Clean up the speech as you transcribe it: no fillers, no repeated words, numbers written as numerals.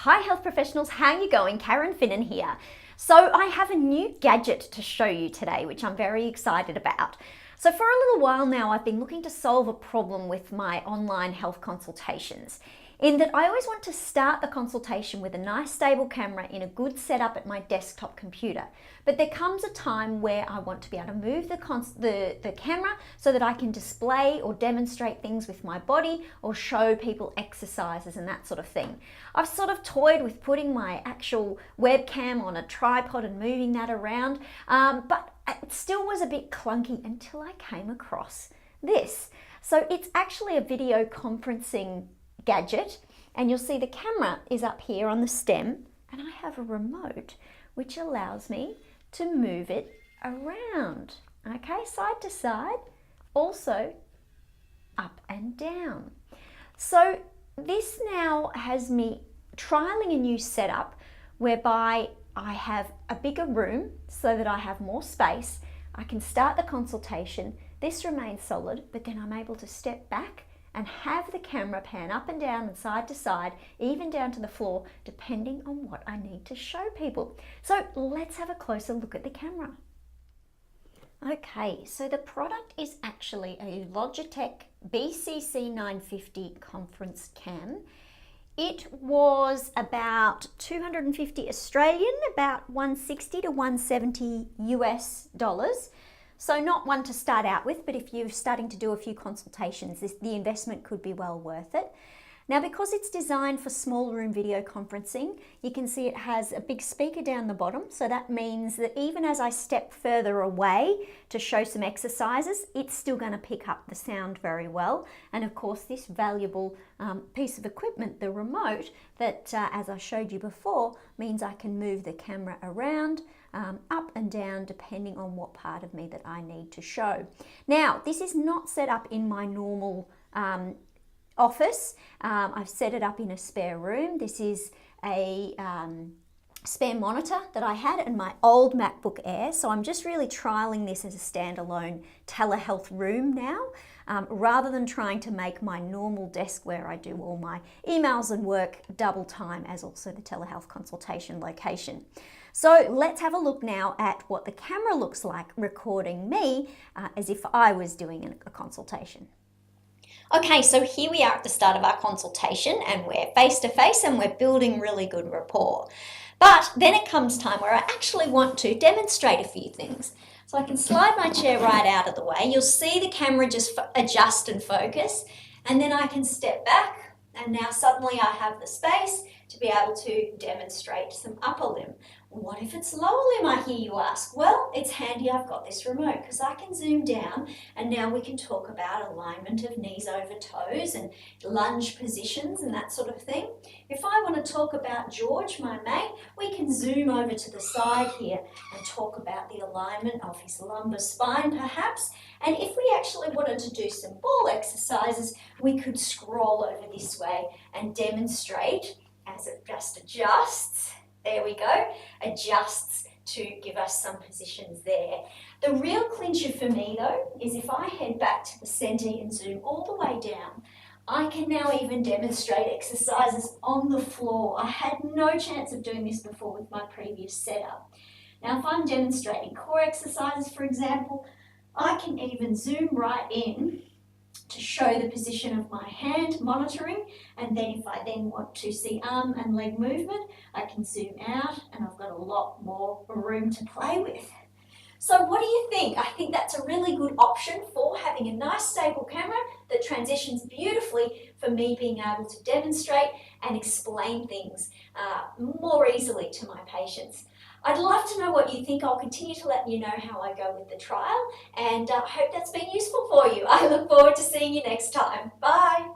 Hi health professionals, how are you going? Karen Finnan here. So I have a new gadget to show you today, which I'm very excited about. So for a little while now, I've been looking to solve a problem with my online health consultations, in that I always want to start the consultation with a nice stable camera in a good setup at my desktop computer. But there comes a time where I want to be able to move the camera so that I can display or demonstrate things with my body or show people exercises and that sort of thing. I've sort of toyed with putting my actual webcam on a tripod and moving that around, but it still was a bit clunky until I came across this. So it's actually a video conferencing gadget, and you'll see the camera is up here on the stem, and I have a remote which allows me to move it around, okay, side to side, also up and down. So this now has me trialing a new setup whereby I have a bigger room so that I have more space. I can start the consultation, this remains solid, but then I'm able to step back and have the camera pan up and down and side to side, even down to the floor, depending on what I need to show people. So let's have a closer look at the camera. Okay, so the product is actually a Logitech BCC 950 conference cam. It was about 250 Australian, about 160 to 170 US dollars. So not one to start out with, but if you're starting to do a few consultations, the investment could be well worth it. Now, because it's designed for small room video conferencing, you can see it has a big speaker down the bottom. So that means that even as I step further away to show some exercises, it's still going to pick up the sound very well. And of course, this valuable piece of equipment, the remote, that as I showed you before, means I can move the camera around, up and down, depending on what part of me that I need to show. Now, this is not set up in my normal office. I've set it up in a spare room. This is a spare monitor that I had in my old MacBook Air. So I'm just really trialing this as a standalone telehealth room now, rather than trying to make my normal desk where I do all my emails and work double time as also the telehealth consultation location. So let's have a look now at what the camera looks like recording me as if I was doing a consultation. Okay, so here we are at the start of our consultation, and we're face to face and we're building really good rapport. But then it comes time where I actually want to demonstrate a few things. So I can slide my chair right out of the way. You'll see the camera just adjust and focus, and then I can step back, and now suddenly I have the space to be able to demonstrate some upper limb. What if it's lower limb, I hear you ask? Well, it's handy I've got this remote because I can zoom down, and now we can talk about alignment of knees over toes and lunge positions and that sort of thing. If I want to talk about George, my mate, we can zoom over to the side here and talk about the alignment of his lumbar spine perhaps. And if we actually wanted to do some ball exercises, we could scroll over this way and demonstrate as it just adjusts. There we go, adjusts to give us some positions there. The real clincher for me though is if I head back to the center and zoom all the way down, I can now even demonstrate exercises on the floor. I had no chance of doing this before with my previous setup. Now if I'm demonstrating core exercises, for example, I can even zoom right in to show the position of my hand monitoring, and then if I then want to see arm and leg movement, I can zoom out and I've got a lot more room to play with. So what do you think? I think that's a really good option for having a nice stable camera that transitions beautifully for me being able to demonstrate and explain things more easily to my patients. I'd love to know what you think. I'll continue to let you know how I go with the trial, and I hope that's been useful for you. I look forward to seeing you next time. Bye.